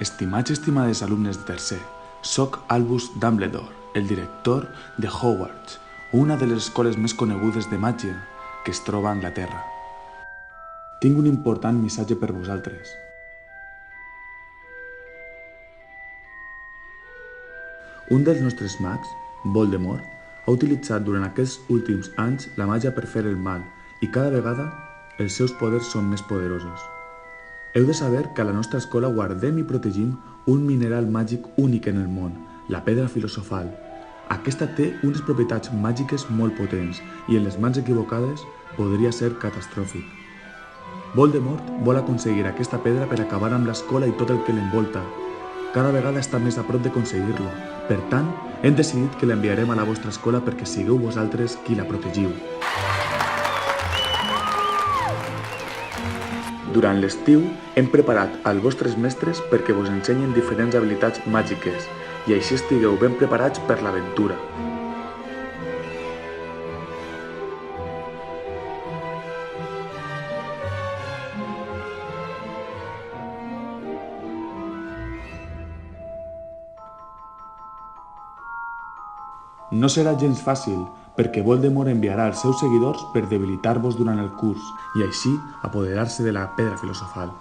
Estimats i estimades alumnes de tercer, soc Albus Dumbledore, el director de Hogwarts, una de les escoles més conegudes de màgia que es troba a Anglaterra. Tinc un important missatge per vosaltres. Un dels nostres mags, Voldemort, ha utilitzat durant aquests últims anys la màgia per fer el mal i cada vegada els seus poders són més poderosos. Heu de saber que a la nostra escola guardem i protegim un mineral màgic únic en el món, la pedra filosofal. Aquesta té unes propietats màgiques molt potents i en les mans equivocades podria ser catastròfic. Voldemort vol aconseguir aquesta pedra per acabar amb l'escola i tot el que l'envolta. Cada vegada està més a prop d'aconseguir-lo. Per tant, hem decidit que l'enviarem a la vostra escola perquè sigueu vosaltres qui la protegiu. Durant l'estiu hem preparat als vostres mestres perquè vos ensenyen diferents habilitats màgiques i així estigueu ben preparats per l'aventura. No serà gens fàcil, perquè Voldemort enviarà els seus seguidors per debilitar-vos durant el curs i així apoderar-se de la pedra filosofal.